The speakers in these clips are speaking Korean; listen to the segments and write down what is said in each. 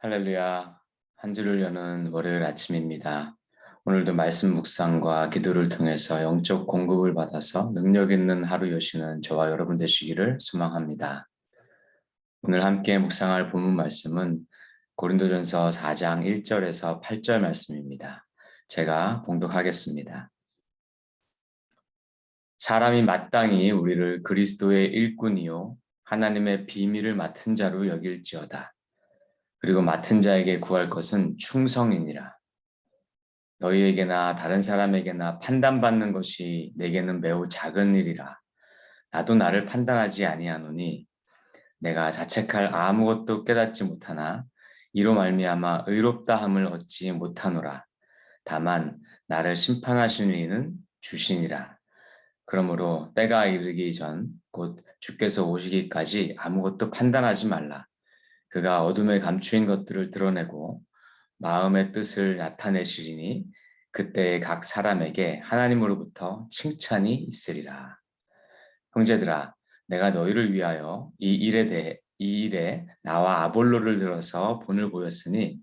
할렐루야. 한 주를 여는 월요일 아침입니다. 오늘도 말씀 묵상과 기도를 통해서 영적 공급을 받아서 능력 있는 하루 여시는 저와 여러분 되시기를 소망합니다. 오늘 함께 묵상할 본문 말씀은 고린도전서 4장 1절에서 8절 말씀입니다. 제가 봉독하겠습니다. 사람이 마땅히 우리를 그리스도의 일꾼이요 하나님의 비밀을 맡은 자로 여길지어다. 그리고 맡은 자에게 구할 것은 충성이니라. 너희에게나 다른 사람에게나 판단받는 것이 내게는 매우 작은 일이라. 나도 나를 판단하지 아니하노니 내가 자책할 아무것도 깨닫지 못하나 이로 말미암아 의롭다함을 얻지 못하노라. 다만 나를 심판하시는 이는 주시니라. 그러므로 때가 이르기 전 곧 주께서 오시기까지 아무것도 판단하지 말라. 그가 어둠에 감추인 것들을 드러내고 마음의 뜻을 나타내시리니 그때에 각 사람에게 하나님으로부터 칭찬이 있으리라. 형제들아, 내가 너희를 위하여 이 일에 나와 아볼로를 들어서 본을 보였으니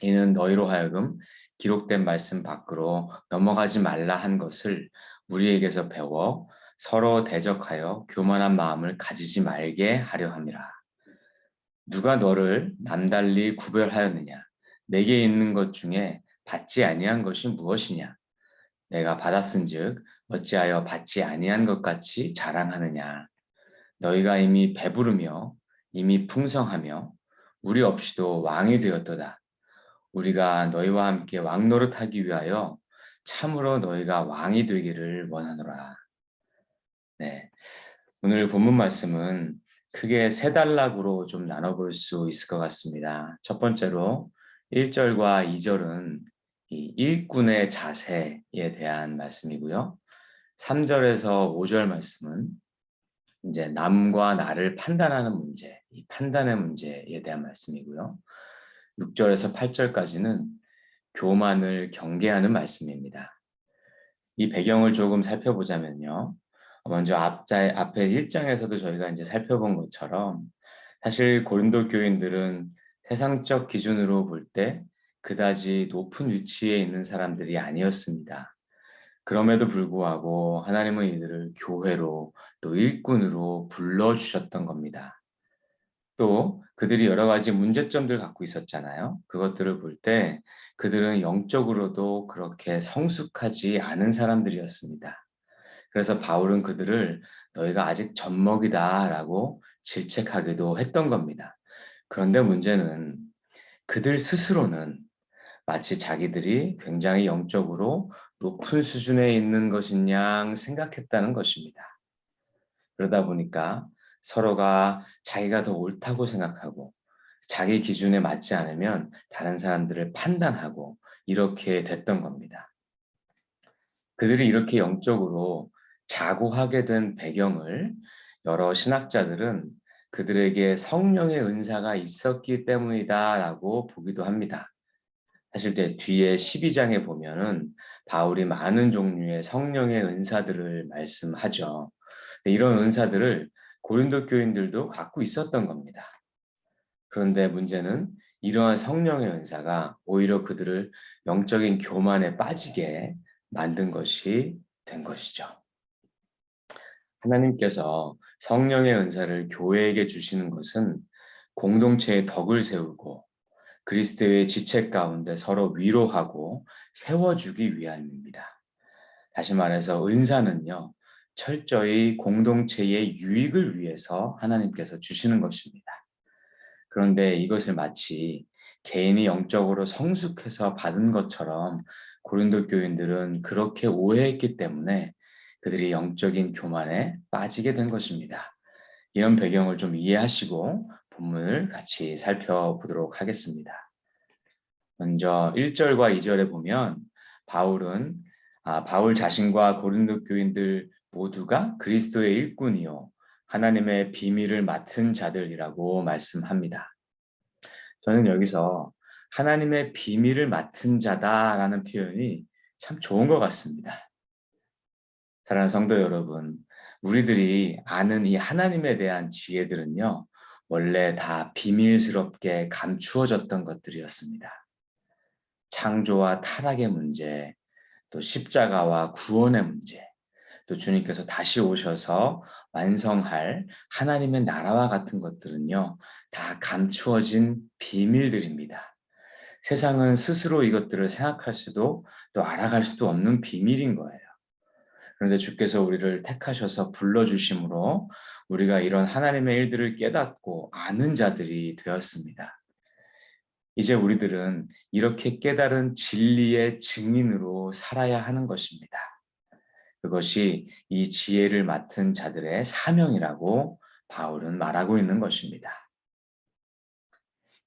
이는 너희로 하여금 기록된 말씀 밖으로 넘어가지 말라 한 것을 우리에게서 배워 서로 대적하여 교만한 마음을 가지지 말게 하려 함이라. 누가 너를 남달리 구별하였느냐? 내게 있는 것 중에 받지 아니한 것이 무엇이냐? 내가 받았은즉 어찌하여 받지 아니한 것 같이 자랑하느냐? 너희가 이미 배부르며 이미 풍성하며 우리 없이도 왕이 되었도다. 우리가 너희와 함께 왕 노릇하기 위하여 참으로 너희가 왕이 되기를 원하노라. 네, 오늘 본문 말씀은 크게 세 단락으로 좀 나눠볼 수 있을 것 같습니다. 첫 번째로 1절과 2절은 이 일꾼의 자세에 대한 말씀이고요. 3절에서 5절 말씀은 이제 남과 나를 판단하는 문제, 이 판단의 문제에 대한 말씀이고요. 6절에서 8절까지는 교만을 경계하는 말씀입니다. 이 배경을 조금 살펴보자면요. 먼저 앞에 1장에서도 저희가 이제 살펴본 것처럼 사실 고린도 교인들은 세상적 기준으로 볼 때 그다지 높은 위치에 있는 사람들이 아니었습니다. 그럼에도 불구하고 하나님은 이들을 교회로 또 일꾼으로 불러주셨던 겁니다. 또 그들이 여러 가지 문제점들 갖고 있었잖아요. 그것들을 볼 때 그들은 영적으로도 그렇게 성숙하지 않은 사람들이었습니다. 그래서 바울은 그들을 너희가 아직 젖먹이다라고 질책하기도 했던 겁니다. 그런데 문제는 그들 스스로는 마치 자기들이 굉장히 영적으로 높은 수준에 있는 것인 양 생각했다는 것입니다. 그러다 보니까 서로가 자기가 더 옳다고 생각하고 자기 기준에 맞지 않으면 다른 사람들을 판단하고 이렇게 됐던 겁니다. 그들이 이렇게 영적으로 자고하게 된 배경을 여러 신학자들은 그들에게 성령의 은사가 있었기 때문이다라고 보기도 합니다. 사실 이제 뒤에 12장에 보면은 바울이 많은 종류의 성령의 은사들을 말씀하죠. 이런 은사들을 고린도 교인들도 갖고 있었던 겁니다. 그런데 문제는 이러한 성령의 은사가 오히려 그들을 영적인 교만에 빠지게 만든 것이 된 것이죠. 하나님께서 성령의 은사를 교회에게 주시는 것은 공동체의 덕을 세우고 그리스도의 지체 가운데 서로 위로하고 세워주기 위함입니다. 다시 말해서 은사는요, 철저히 공동체의 유익을 위해서 하나님께서 주시는 것입니다. 그런데 이것을 마치 개인이 영적으로 성숙해서 받은 것처럼 고린도 교인들은 그렇게 오해했기 때문에 그들이 영적인 교만에 빠지게 된 것입니다. 이런 배경을 좀 이해하시고 본문을 같이 살펴보도록 하겠습니다. 먼저 1절과 2절에 보면 바울 자신과 고린도 교인들 모두가 그리스도의 일꾼이요 하나님의 비밀을 맡은 자들이라고 말씀합니다. 저는 여기서 하나님의 비밀을 맡은 자다라는 표현이 참 좋은 것 같습니다. 사랑하는 성도 여러분, 우리들이 아는 이 하나님에 대한 지혜들은요, 원래 다 비밀스럽게 감추어졌던 것들이었습니다. 창조와 타락의 문제, 또 십자가와 구원의 문제, 또 주님께서 다시 오셔서 완성할 하나님의 나라와 같은 것들은요, 다 감추어진 비밀들입니다. 세상은 스스로 이것들을 생각할 수도 또 알아갈 수도 없는 비밀인 거예요. 그런데 주께서 우리를 택하셔서 불러주심으로 우리가 이런 하나님의 일들을 깨닫고 아는 자들이 되었습니다. 이제 우리들은 이렇게 깨달은 진리의 증인으로 살아야 하는 것입니다. 그것이 이 지혜를 맡은 자들의 사명이라고 바울은 말하고 있는 것입니다.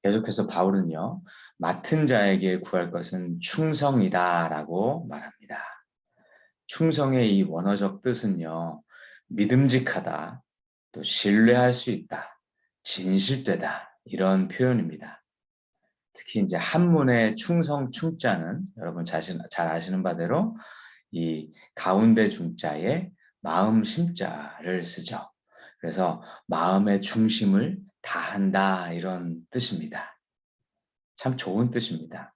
계속해서 바울은요, 맡은 자에게 구할 것은 충성이다라고 말합니다. 충성의 이 원어적 뜻은요, 믿음직하다, 또 신뢰할 수 있다, 진실되다, 이런 표현입니다. 특히 이제 한문의 충성 충자는 여러분 잘 아시는 바대로 이 가운데 중자에 마음 심자를 쓰죠. 그래서 마음의 중심을 다한다 이런 뜻입니다. 참 좋은 뜻입니다.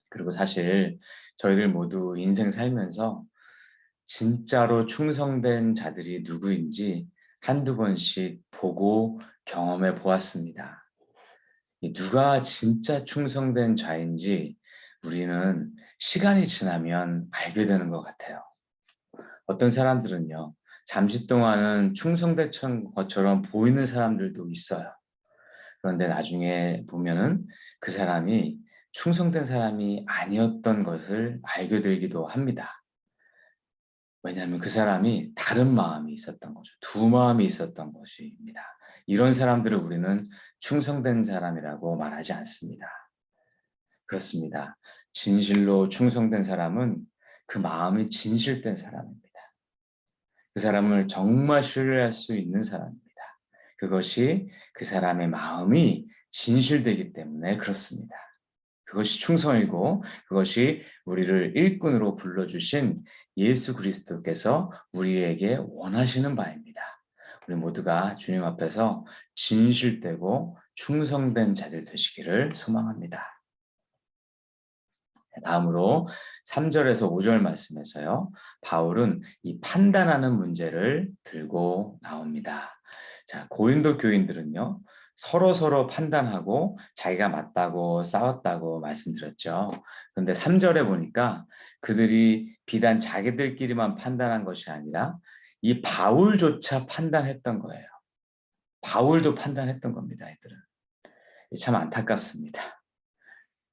그리고 사실 저희들 모두 인생 살면서 진짜로 충성된 자들이 누구인지 한두 번씩 보고 경험해 보았습니다. 누가 진짜 충성된 자인지 우리는 시간이 지나면 알게 되는 것 같아요. 어떤 사람들은요, 잠시 동안은 충성된 것처럼 보이는 사람들도 있어요. 그런데 나중에 보면은 그 사람이 충성된 사람이 아니었던 것을 알게 되기도 합니다. 왜냐하면 그 사람이 다른 마음이 있었던 거죠. 두 마음이 있었던 것입니다. 이런 사람들을 우리는 충성된 사람이라고 말하지 않습니다. 그렇습니다. 진실로 충성된 사람은 그 마음이 진실된 사람입니다. 그 사람을 정말 신뢰할 수 있는 사람입니다. 그것이 그 사람의 마음이 진실되기 때문에 그렇습니다. 그것이 충성이고 그것이 우리를 일꾼으로 불러주신 예수 그리스도께서 우리에게 원하시는 바입니다. 우리 모두가 주님 앞에서 진실되고 충성된 자들 되시기를 소망합니다. 다음으로 3절에서 5절 말씀에서요. 바울은 이 판단하는 문제를 들고 나옵니다. 자, 고린도 교인들은요. 서로 판단하고 자기가 맞다고 싸웠다고 말씀드렸죠. 그런데 3절에 보니까 그들이 비단 자기들끼리만 판단한 것이 아니라 이 바울조차 판단했던 거예요. 바울도 판단했던 겁니다, 이들은. 참 안타깝습니다.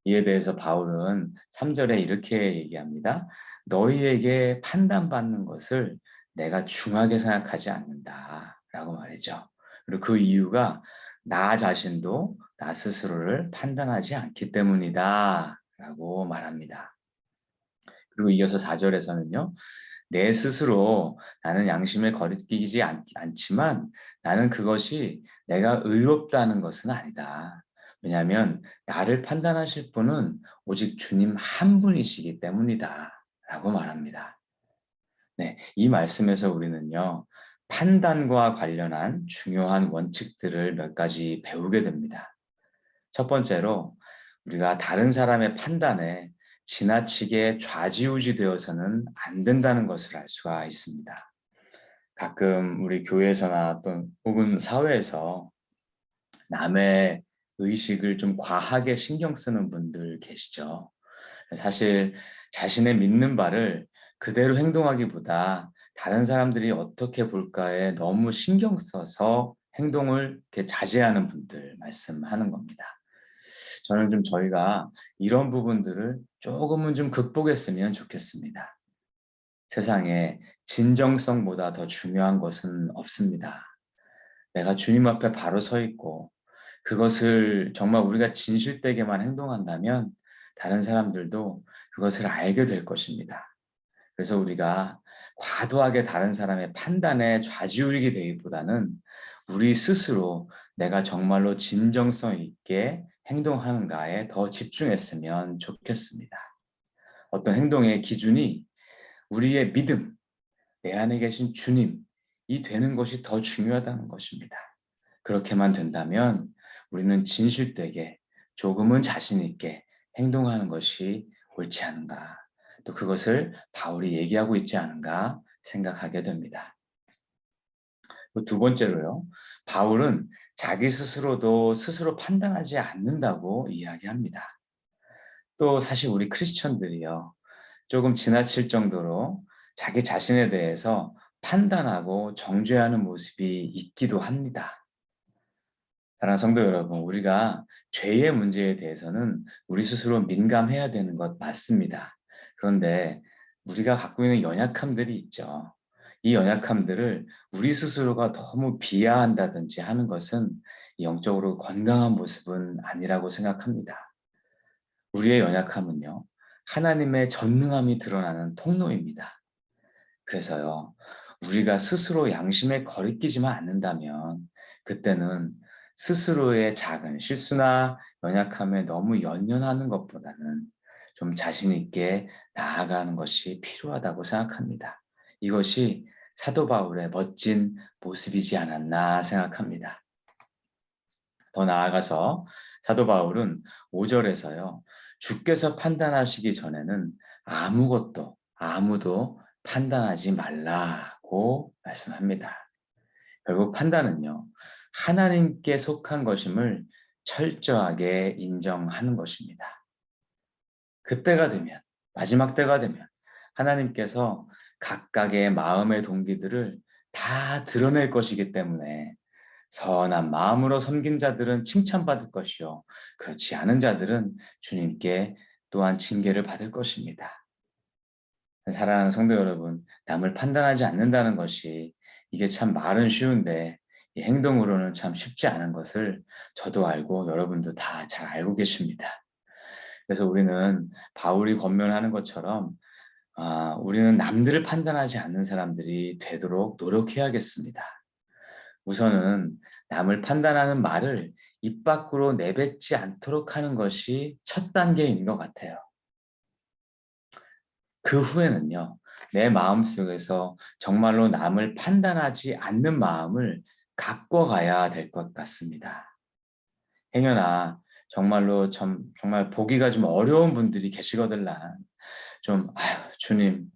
이에 대해서 바울은 3절에 이렇게 얘기합니다. 너희에게 판단받는 것을 내가 중하게 생각하지 않는다. 라고 말이죠. 그리고 그 이유가 나 자신도 나 스스로를 판단하지 않기 때문이다. 라고 말합니다. 그리고 이어서 4절에서는요. 내 스스로 나는 양심에 거리끼지 않지만 나는 그것이 내가 의롭다는 것은 아니다. 왜냐하면 나를 판단하실 분은 오직 주님 한 분이시기 때문이다. 라고 말합니다. 네, 이 말씀에서 우리는요, 판단과 관련한 중요한 원칙들을 몇 가지 배우게 됩니다. 첫 번째로 우리가 다른 사람의 판단에 지나치게 좌지우지 되어서는 안 된다는 것을 알 수가 있습니다. 가끔 우리 교회에서나 또 혹은 사회에서 남의 의식을 좀 과하게 신경 쓰는 분들 계시죠. 사실 자신의 믿는 바를 그대로 행동하기보다 다른 사람들이 어떻게 볼까에 너무 신경 써서 행동을 이렇게 자제하는 분들 말씀하는 겁니다. 저는 좀 저희가 이런 부분들을 조금은 좀 극복했으면 좋겠습니다. 세상에 진정성보다 더 중요한 것은 없습니다. 내가 주님 앞에 바로 서 있고 그것을 정말 우리가 진실되게만 행동한다면 다른 사람들도 그것을 알게 될 것입니다. 그래서 우리가 과도하게 다른 사람의 판단에 좌지우지게 되기보다는 우리 스스로 내가 정말로 진정성 있게 행동하는가에 더 집중했으면 좋겠습니다. 어떤 행동의 기준이 우리의 믿음, 내 안에 계신 주님이 되는 것이 더 중요하다는 것입니다. 그렇게만 된다면 우리는 진실되게 조금은 자신 있게 행동하는 것이 옳지 않은가. 또 그것을 바울이 얘기하고 있지 않은가 생각하게 됩니다. 두 번째로요. 바울은 자기 스스로도 스스로 판단하지 않는다고 이야기합니다. 또 사실 우리 크리스천들이요. 조금 지나칠 정도로 자기 자신에 대해서 판단하고 정죄하는 모습이 있기도 합니다. 사랑하는 성도 여러분, 우리가 죄의 문제에 대해서는 우리 스스로 민감해야 되는 것 맞습니다. 그런데 우리가 갖고 있는 연약함들이 있죠. 이 연약함들을 우리 스스로가 너무 비하한다든지 하는 것은 영적으로 건강한 모습은 아니라고 생각합니다. 우리의 연약함은요, 하나님의 전능함이 드러나는 통로입니다. 그래서요, 우리가 스스로 양심에 거리끼지만 않는다면 그때는 스스로의 작은 실수나 연약함에 너무 연연하는 것보다는 좀 자신 있게 나아가는 것이 필요하다고 생각합니다. 이것이 사도 바울의 멋진 모습이지 않았나 생각합니다. 더 나아가서 사도 바울은 5절에서요. 주께서 판단하시기 전에는 아무도 판단하지 말라고 말씀합니다. 결국 판단은요. 하나님께 속한 것임을 철저하게 인정하는 것입니다. 그때가 되면, 마지막 때가 되면 하나님께서 각각의 마음의 동기들을 다 드러낼 것이기 때문에 선한 마음으로 섬긴 자들은 칭찬받을 것이요. 그렇지 않은 자들은 주님께 또한 징계를 받을 것입니다. 사랑하는 성도 여러분, 남을 판단하지 않는다는 것이 이게 참 말은 쉬운데 이 행동으로는 참 쉽지 않은 것을 저도 알고 여러분도 다 잘 알고 계십니다. 그래서 우리는 바울이 권면하는 것처럼 우리는 남들을 판단하지 않는 사람들이 되도록 노력해야겠습니다. 우선은 남을 판단하는 말을 입 밖으로 내뱉지 않도록 하는 것이 첫 단계인 것 같아요. 그 후에는요, 내 마음속에서 정말로 남을 판단하지 않는 마음을 갖고 가야 될 것 같습니다. 행여나 정말로 정말 보기가 좀 어려운 분들이 계시거들라 주님,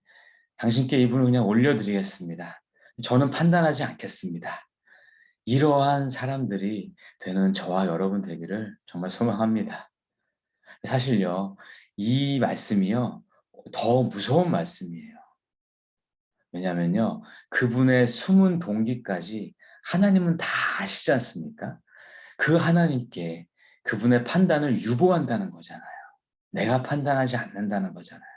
당신께 이분을 그냥 올려드리겠습니다. 저는 판단하지 않겠습니다. 이러한 사람들이 되는 저와 여러분 되기를 정말 소망합니다. 사실요, 이 말씀이요, 더 무서운 말씀이에요. 왜냐면요, 그분의 숨은 동기까지 하나님은 다 아시지 않습니까? 그 하나님께 그분의 판단을 유보한다는 거잖아요. 내가 판단하지 않는다는 거잖아요.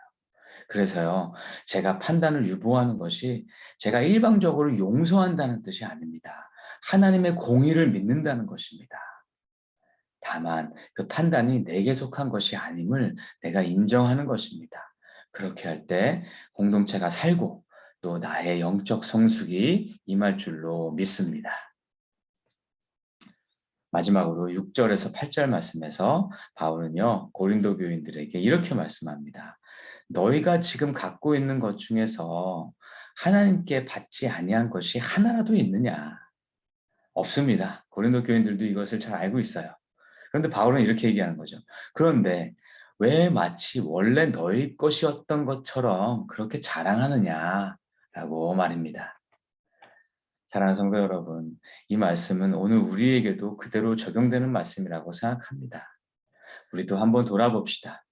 그래서요, 제가 판단을 유보하는 것이 제가 일방적으로 용서한다는 뜻이 아닙니다. 하나님의 공의를 믿는다는 것입니다. 다만 그 판단이 내게 속한 것이 아님을 내가 인정하는 것입니다. 그렇게 할 때 공동체가 살고 또 나의 영적 성숙이 임할 줄로 믿습니다. 마지막으로 6절에서 8절 말씀에서 바울은요, 고린도 교인들에게 이렇게 말씀합니다. 너희가 지금 갖고 있는 것 중에서 하나님께 받지 아니한 것이 하나라도 있느냐? 없습니다. 고린도 교인들도 이것을 잘 알고 있어요. 그런데 바울은 이렇게 얘기하는 거죠. 그런데 왜 마치 원래 너희 것이었던 것처럼 그렇게 자랑하느냐라고 말입니다. 사랑하는 성도 여러분, 이 말씀은 오늘 우리에게도 그대로 적용되는 말씀이라고 생각합니다. 우리도 한번 돌아봅시다.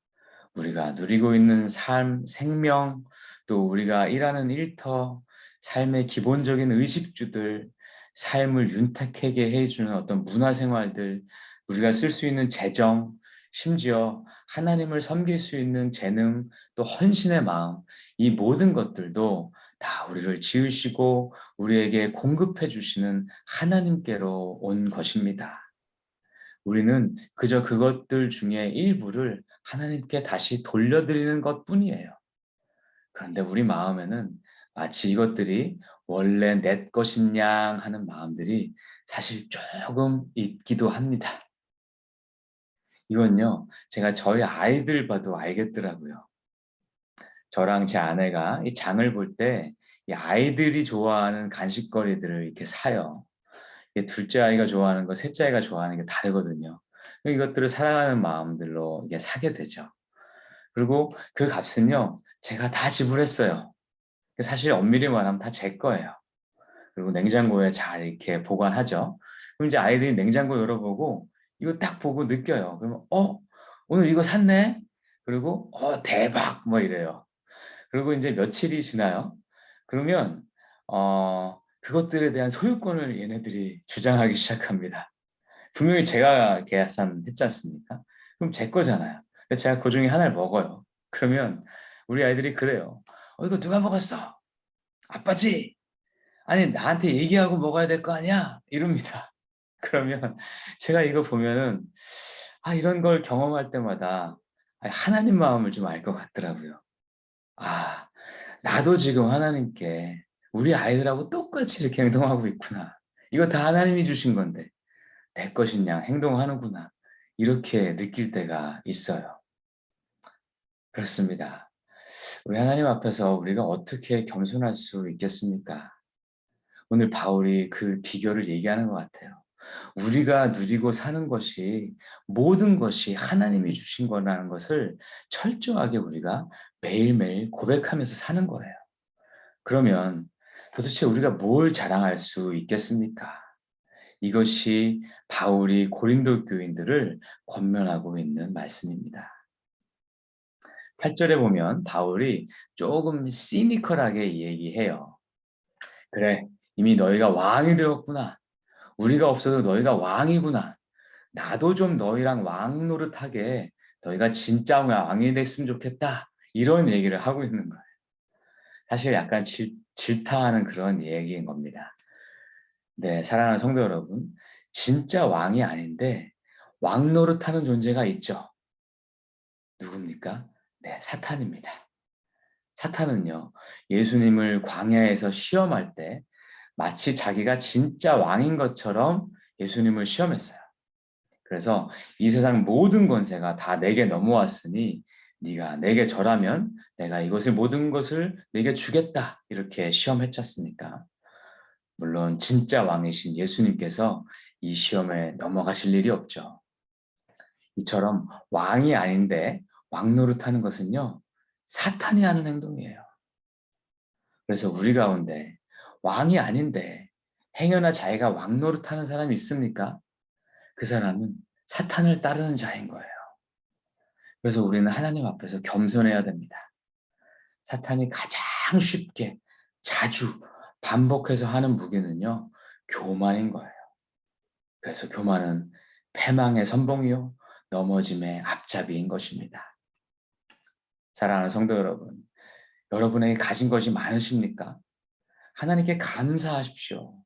우리가 누리고 있는 삶, 생명, 또 우리가 일하는 일터, 삶의 기본적인 의식주들, 삶을 윤택하게 해주는 어떤 문화생활들, 우리가 쓸 수 있는 재정, 심지어 하나님을 섬길 수 있는 재능, 또 헌신의 마음, 이 모든 것들도 다 우리를 지으시고 우리에게 공급해 주시는 하나님께로 온 것입니다. 우리는 그저 그것들 중에 일부를 하나님께 다시 돌려드리는 것뿐이에요. 그런데 우리 마음에는 마치 이것들이 원래 내 것인 양 하는 마음들이 사실 조금 있기도 합니다. 이건요, 제가 저희 아이들 봐도 알겠더라고요. 저랑 제 아내가 이 장을 볼 때 이 아이들이 좋아하는 간식거리들을 이렇게 사요. 이게 둘째 아이가 좋아하는 거, 셋째 아이가 좋아하는 게 다르거든요. 이것들을 사랑하는 마음들로 이게 사게 되죠. 그리고 그 값은요, 제가 다 지불했어요. 사실 엄밀히 말하면 다 제 거예요. 그리고 냉장고에 잘 이렇게 보관하죠. 그럼 이제 아이들이 냉장고 열어보고 이거 딱 보고 느껴요. 그러면 오늘 이거 샀네? 그리고 대박! 뭐 이래요. 그리고 이제 며칠이 지나요. 그러면 그것들에 대한 소유권을 얘네들이 주장하기 시작합니다. 분명히 제가 계산했지 않습니까? 그럼 제 거잖아요. 근데 제가 그중에 하나를 먹어요. 그러면 우리 아이들이 그래요. 이거 누가 먹었어? 아빠지? 아니 나한테 얘기하고 먹어야 될 거 아니야? 이럽니다. 그러면 제가 이거 보면은 이런 걸 경험할 때마다 하나님 마음을 좀 알 것 같더라고요. 나도 지금 하나님께 우리 아이들하고 똑같이 이렇게 행동하고 있구나. 이거 다 하나님이 주신 건데 내 것인 양 행동하는구나. 이렇게 느낄 때가 있어요. 그렇습니다. 우리 하나님 앞에서 우리가 어떻게 겸손할 수 있겠습니까? 오늘 바울이 그 비결을 얘기하는 것 같아요. 우리가 누리고 사는 것이 모든 것이 하나님이 주신 거라는 것을 철저하게 우리가 매일매일 고백하면서 사는 거예요. 그러면 도대체 우리가 뭘 자랑할 수 있겠습니까? 이것이 바울이 고린도 교인들을 권면하고 있는 말씀입니다. 8절에 보면 바울이 조금 시니컬하게 얘기해요. 그래, 이미 너희가 왕이 되었구나. 우리가 없어도 너희가 왕이구나. 나도 좀 너희랑 왕 노릇하게 너희가 진짜 왕이 됐으면 좋겠다. 이런 얘기를 하고 있는 거예요. 사실 약간 질타하는 그런 얘기인 겁니다. 네, 사랑하는 성도 여러분. 진짜 왕이 아닌데 왕 노릇하는 존재가 있죠. 누굽니까? 네, 사탄입니다. 사탄은요, 예수님을 광야에서 시험할 때 마치 자기가 진짜 왕인 것처럼 예수님을 시험했어요. 그래서 이 세상 모든 권세가 다 내게 넘어왔으니 네가 내게 절하면 내가 이것을 모든 것을 내게 주겠다. 이렇게 시험했지 않습니까? 물론 진짜 왕이신 예수님께서 이 시험에 넘어가실 일이 없죠. 이처럼 왕이 아닌데 왕 노릇하는 것은요. 사탄이 하는 행동이에요. 그래서 우리 가운데 왕이 아닌데 행여나 자기가 왕 노릇하는 사람이 있습니까? 그 사람은 사탄을 따르는 자인 거예요. 그래서 우리는 하나님 앞에서 겸손해야 됩니다. 사탄이 가장 쉽게 자주 반복해서 하는 무기는요. 교만인 거예요. 그래서 교만은 패망의 선봉이요. 넘어짐의 앞잡이인 것입니다. 사랑하는 성도 여러분, 여러분에게 가진 것이 많으십니까? 하나님께 감사하십시오.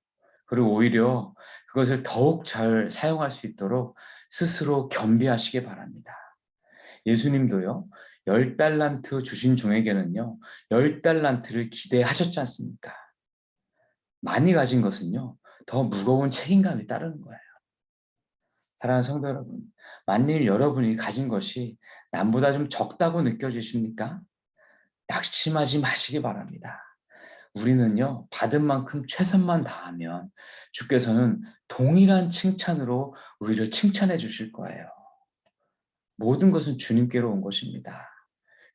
그리고 오히려 그것을 더욱 잘 사용할 수 있도록 스스로 겸비하시기 바랍니다. 예수님도요, 10달란트 주신 종에게는요, 10달란트를 기대하셨지 않습니까? 많이 가진 것은요, 더 무거운 책임감이 따르는 거예요. 사랑하는 성도 여러분, 만일 여러분이 가진 것이 남보다 좀 적다고 느껴지십니까? 낙심하지 마시기 바랍니다. 우리는요, 받은 만큼 최선만 다하면 주께서는 동일한 칭찬으로 우리를 칭찬해 주실 거예요. 모든 것은 주님께로 온 것입니다.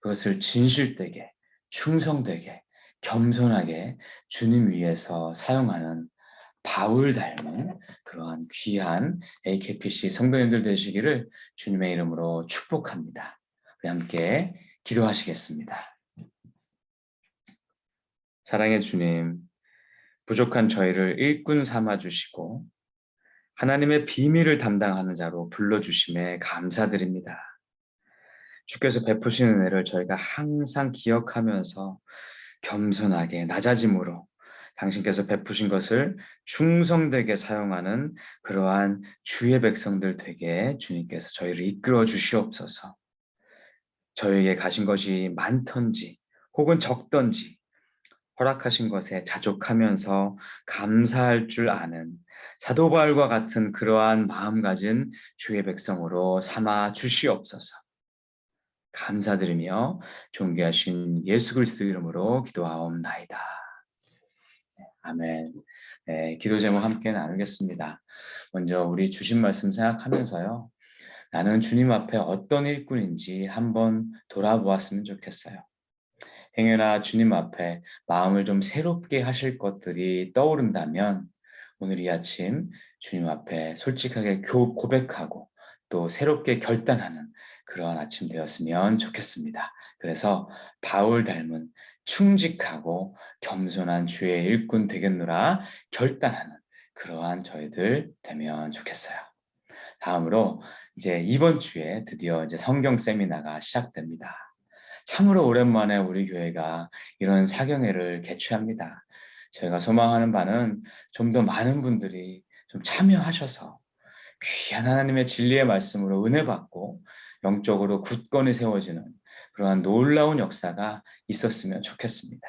그것을 진실되게, 충성되게, 겸손하게 주님 위해서 사용하는 바울 닮은 그러한 귀한 AKPC 성도님들 되시기를 주님의 이름으로 축복합니다. 우리 함께 기도하시겠습니다. 사랑의 주님, 부족한 저희를 일꾼 삼아 주시고 하나님의 비밀을 담당하는 자로 불러주심에 감사드립니다. 주께서 베푸시는 은혜를 저희가 항상 기억하면서 겸손하게 낮아짐으로 당신께서 베푸신 것을 충성되게 사용하는 그러한 주의 백성들 되게 주님께서 저희를 이끌어 주시옵소서. 저에게 가신 것이 많던지 혹은 적던지 허락하신 것에 자족하면서 감사할 줄 아는 사도 바울과 같은 그러한 마음 가진 주의 백성으로 삼아 주시옵소서. 감사드리며 존귀하신 예수 그리스도 이름으로 기도하옵나이다. 아멘. 네, 기도 제목 함께 나누겠습니다. 먼저 우리 주신 말씀 생각하면서요. 나는 주님 앞에 어떤 일꾼인지 한번 돌아보았으면 좋겠어요. 행여나 주님 앞에 마음을 좀 새롭게 하실 것들이 떠오른다면 오늘 이 아침 주님 앞에 솔직하게 고백하고 또 새롭게 결단하는 그러한 아침 되었으면 좋겠습니다. 그래서 바울 닮은 충직하고 겸손한 주의 일꾼 되겠노라 결단하는 그러한 저희들 되면 좋겠어요. 다음으로 이제 이번 주에 드디어 이제 성경 세미나가 시작됩니다. 참으로 오랜만에 우리 교회가 이런 사경회를 개최합니다. 저희가 소망하는 바는 좀 더 많은 분들이 좀 참여하셔서 귀한 하나님의 진리의 말씀으로 은혜 받고 영적으로 굳건히 세워지는 그러한 놀라운 역사가 있었으면 좋겠습니다.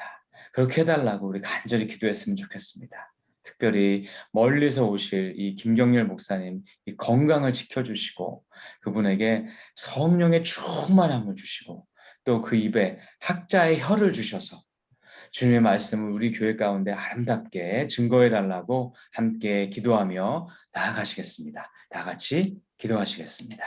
그렇게 해달라고 우리 간절히 기도했으면 좋겠습니다. 특별히 멀리서 오실 이 김경렬 목사님 이 건강을 지켜주시고 그분에게 성령의 충만함을 주시고 또 그 입에 학자의 혀를 주셔서 주님의 말씀을 우리 교회 가운데 아름답게 증거해 달라고 함께 기도하며 나아가시겠습니다. 다 같이 기도하시겠습니다.